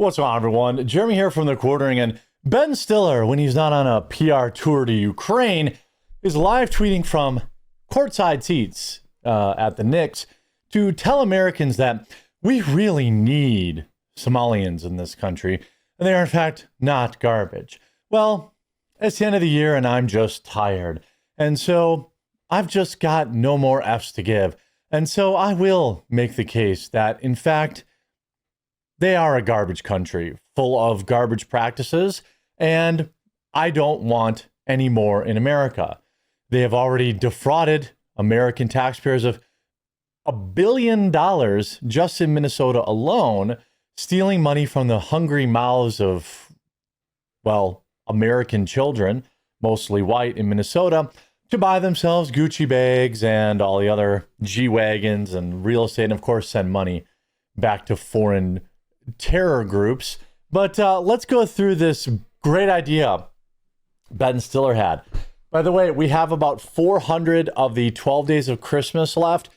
What's going on, everyone? Jeremy here from The Quartering, and Ben Stiller, when he's not on a PR tour to Ukraine, is live tweeting from courtside seats at the Knicks to tell Americans that we really need Somalians in this country, and they are in fact not garbage. Well, it's the end of the year, and I'm just tired, and so I've just got no more F's to give, and so I will make the case that, in fact, they are a garbage country full of garbage practices, and I don't want any more in America. They have already defrauded American taxpayers of $1 billion just in Minnesota alone, stealing money from the hungry mouths of, well, American children, mostly white in Minnesota, to buy themselves Gucci bags and all the other G-Wagons and real estate, and of course send money back to foreign terror groups. But let's go through this great idea Ben Stiller had. By the way, we have about 400 of the 12 days of Christmas left.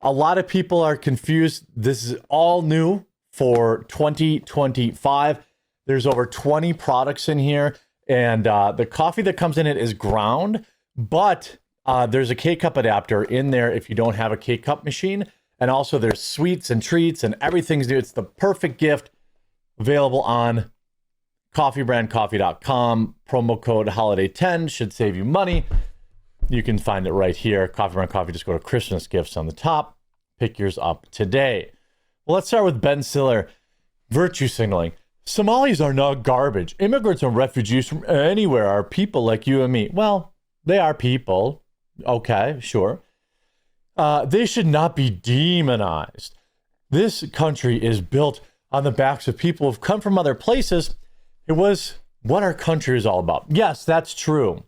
A lot of people are confused. This is all new for 2025. There's over 20 products in here, and the coffee that comes in it is ground, but there's a K-Cup adapter in there if you don't have a K-Cup machine. And also there's sweets and treats and everything's new. It's the perfect gift, available on coffeebrandcoffee.com. Promo code holiday10 should save you money. You can find it right here. Coffee Brand Coffee, just go to Christmas gifts on the top. Pick yours up today. Well, let's start with Ben Stiller. Virtue signaling. Somalis are not garbage. Immigrants and refugees from anywhere are people like you and me. Well, they are people. Okay, sure. They should not be demonized. This country is built on the backs of people who've come from other places. It was what our country is all about. Yes, that's true.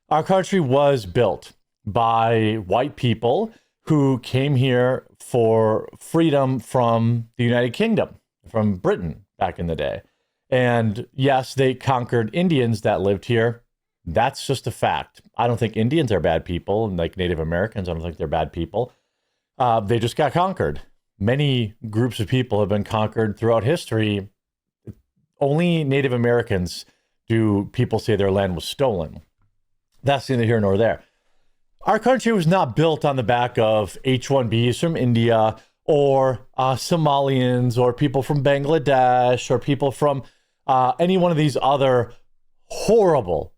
Our country was built by white people who came here for freedom from the United Kingdom, from Britain back in the day. And yes, they conquered Indians that lived here. That's just a fact. I don't think Indians are bad people, and like Native Americans, I don't think they're bad people. They just got conquered. Many groups of people have been conquered throughout history. Only Native Americans do people say their land was stolen. That's neither here nor there. Our country was not built on the back of H-1Bs from India or Somalians or people from Bangladesh or people from any one of these other horrible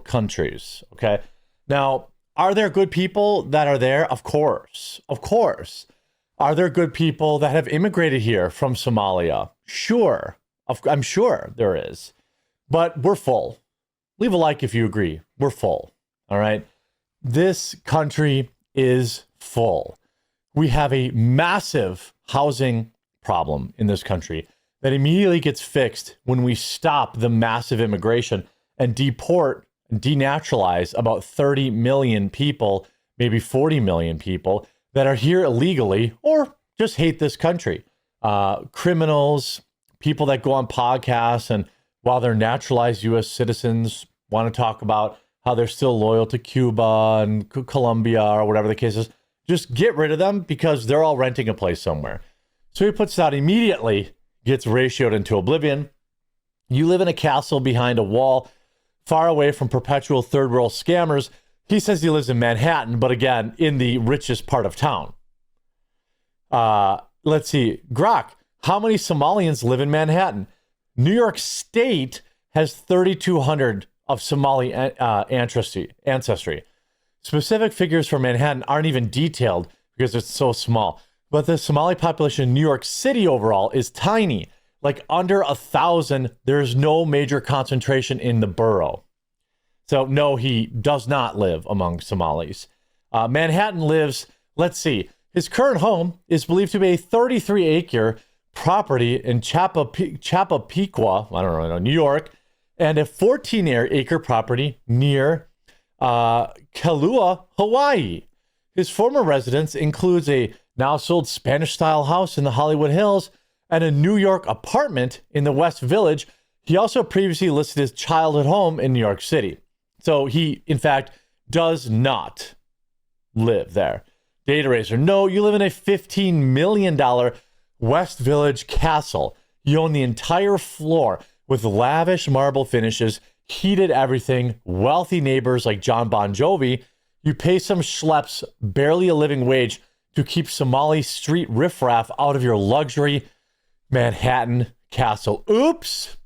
countries. Okay. Now, are there good people that are there? Of course. Of course. Are there good people that have immigrated here from Somalia? Sure. I'm sure there is. But we're full. Leave a like if you agree. We're full. All right. This country is full. We have a massive housing problem in this country that immediately gets fixed when we stop the massive immigration and deport, denaturalize about 30 million people, maybe 40 million people that are here illegally or just hate this country. Criminals, people that go on podcasts and while they're naturalized U.S. citizens want to talk about how they're still loyal to Cuba and Colombia or whatever the case is. Just get rid of them because they're all renting a place somewhere. So he puts it out immediately, gets ratioed into oblivion. You live in a castle behind a wall, far away from perpetual third world scammers. He says he lives in Manhattan, but again, in the richest part of town. Let's see. Grok, how many Somalians live in Manhattan? New York State has 3,200 of Somali ancestry. Specific figures for Manhattan aren't even detailed because it's so small. But the Somali population in New York City overall is tiny. Like under 1,000, there's no major concentration in the borough. So no, he does not live among Somalis. Manhattan lives, let's see, his current home is believed to be a 33-acre property in Chappapequa, I don't really know, New York, and a 14-acre property near Kailua, Hawaii. His former residence includes a now sold Spanish-style house in the Hollywood Hills and a New York apartment in the West Village. He also previously listed his childhood home in New York City. So he, in fact, does not live there. Data Racer, no, you live in a $15 million West Village castle. You own the entire floor with lavish marble finishes, heated everything, wealthy neighbors like John Bon Jovi. You pay some schleps barely a living wage to keep Somali street riffraff out of your luxury Manhattan castle. Oops.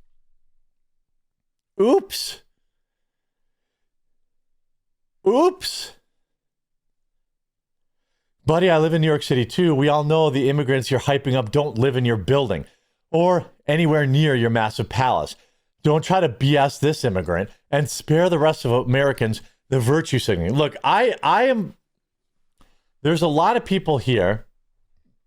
Oops. Oops. Buddy, I live in New York City too. We all know the immigrants you're hyping up don't live in your building or anywhere near your massive palace. Don't try to BS this immigrant and spare the rest of Americans the virtue signaling. Look, I am, there's a lot of people here.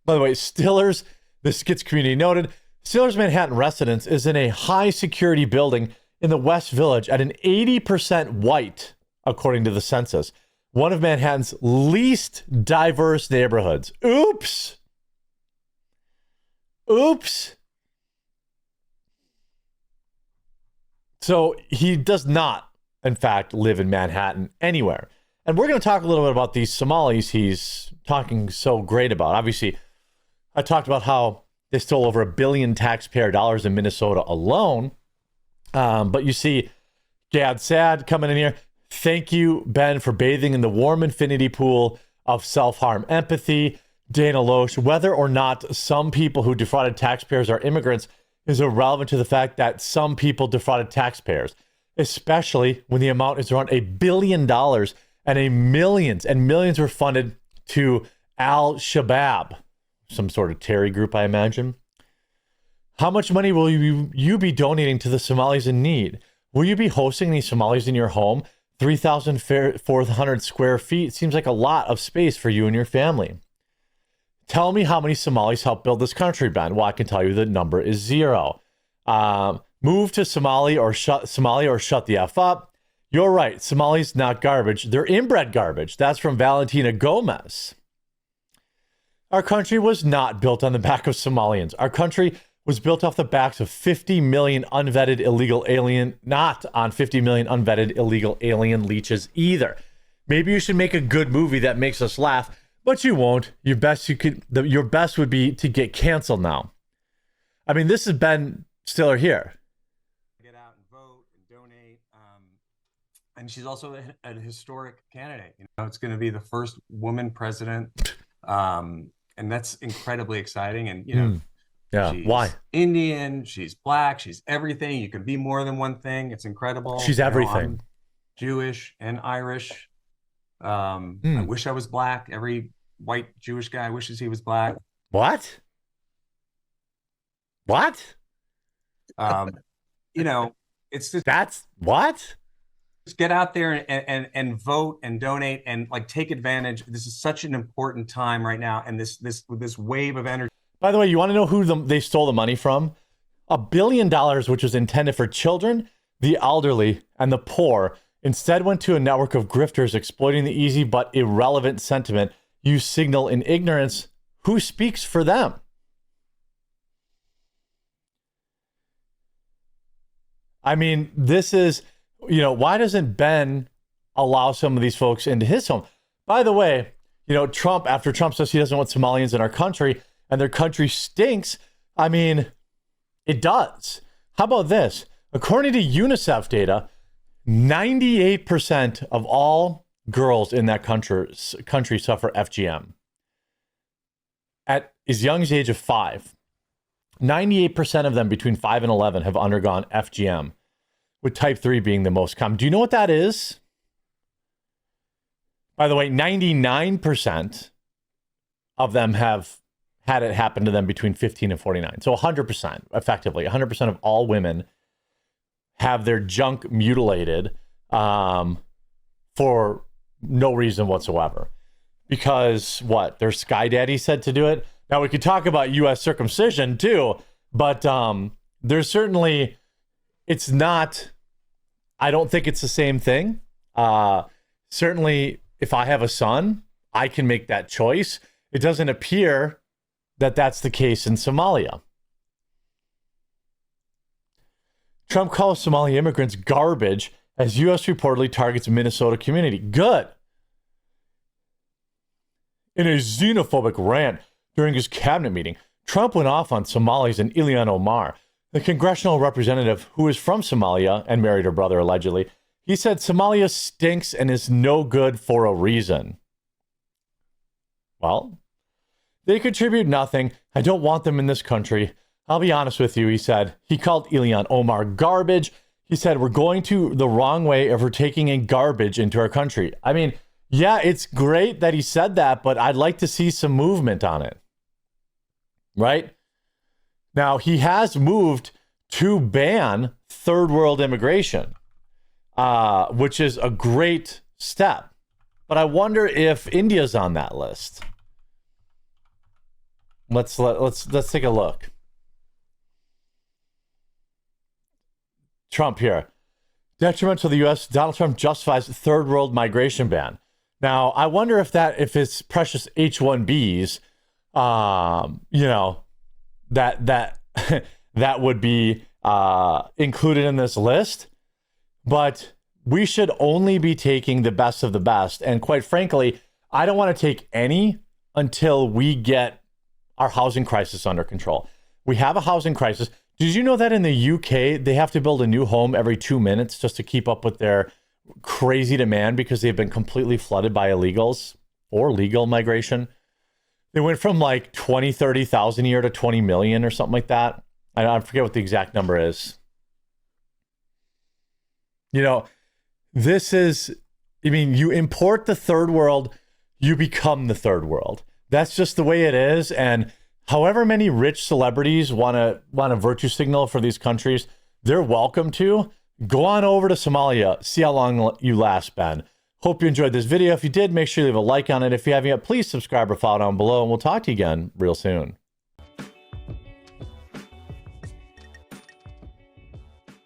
By the way, Stiller's, this gets community noted, Stiller's Manhattan residence is in a high security building in the West Village at an 80% white, according to the census. One of Manhattan's least diverse neighborhoods. Oops. Oops. So he does not, in fact, live in Manhattan anywhere. And we're going to talk a little bit about these Somalis he's talking so great about. Obviously, I talked about how they stole over $1 billion taxpayer dollars in Minnesota alone. But you see Gad Sad coming in here. Thank you, Ben, for bathing in the warm infinity pool of self-harm empathy. Dana Loesch, whether or not some people who defrauded taxpayers are immigrants is irrelevant to the fact that some people defrauded taxpayers, especially when the amount is around $1 billion and millions were funded to Al-Shabaab, some sort of terror group, I imagine. How much money will you be donating to the Somalis in need? Will you be hosting these Somalis in your home? 3,400 square feet seems like a lot of space for you and your family. Tell me how many Somalis helped build this country, Ben. Well, I can tell you the number is 0. Move to Somalia or shut the F up. You're right. Somalis not garbage. They're inbred garbage. That's from Valentina Gomez. Our country was not built on the back of Somalians. Our country was built off the backs of 50 million unvetted illegal alien, not on 50 million unvetted illegal alien leeches either. Maybe you should make a good movie that makes us laugh, but you won't. Your best would be to get canceled now. I mean, this is Ben Stiller here. Get out and vote and donate. And she's also a historic candidate. You know, it's going to be the first woman president. And that's incredibly exciting. And, you know, yeah. She's why? Indian, she's black, she's everything. You can be more than one thing. It's incredible. She's everything. I'm Jewish and Irish. I wish I was black. Every white Jewish guy wishes he was black. What? You know, it's just that's what? Just get out there and vote and donate and like take advantage. This is such an important time right now, and this wave of energy. By the way, you want to know who they stole the money from? $1 billion, which was intended for children, the elderly, and the poor, instead went to a network of grifters exploiting the easy but irrelevant sentiment you signal in ignorance. Who speaks for them? I mean, this is, you know, why doesn't Ben allow some of these folks into his home? By the way, you know, after Trump says he doesn't want Somalians in our country, and their country stinks, I mean, it does. How about this? According to UNICEF data, 98% of all girls in that country suffer FGM. At as young as the age of 5, 98% of them between 5 and 11 have undergone FGM, with type 3 being the most common. Do you know what that is? By the way, 99% of them have had it happen to them between 15 and 49. So 100%, effectively, 100% of all women have their junk mutilated for no reason whatsoever. Because what? Their sky daddy said to do it? Now, we could talk about U.S. circumcision too, but there's certainly, it's not, I don't think it's the same thing. Certainly, if I have a son, I can make that choice. It doesn't appear that that's the case in Somalia. Trump calls Somali immigrants garbage as U.S. reportedly targets Minnesota community. Good. In a xenophobic rant during his cabinet meeting, Trump went off on Somalis and Ilhan Omar, the congressional representative who is from Somalia and married her brother allegedly. He said Somalia stinks and is no good for a reason. Well, they contribute nothing. I don't want them in this country. I'll be honest with you, he said. He called Ilhan Omar garbage. He said, we're going to the wrong way if we're taking in garbage into our country. I mean, yeah, it's great that he said that, but I'd like to see some movement on it. Right? Now, he has moved to ban third world immigration, which is a great step. But I wonder if India's on that list. Let's take a look. Trump here. Detrimental to the U.S., Donald Trump justifies third world migration ban. Now, I wonder if his precious H-1Bs, that would be included in this list. But we should only be taking the best of the best. And quite frankly, I don't want to take any until we get our housing crisis under control. We have a housing crisis. Did you know that in the UK, they have to build a new home every 2 minutes just to keep up with their crazy demand because they've been completely flooded by illegals or legal migration? They went from like 20, 30,000 a year to 20 million or something like that. I forget what the exact number is. You know, you import the third world, you become the third world. That's just the way it is. And however many rich celebrities want to virtue signal for these countries, they're welcome to. Go on over to Somalia. See how long you last, Ben. Hope you enjoyed this video. If you did, make sure you leave a like on it. If you haven't yet, please subscribe or follow down below, and we'll talk to you again real soon.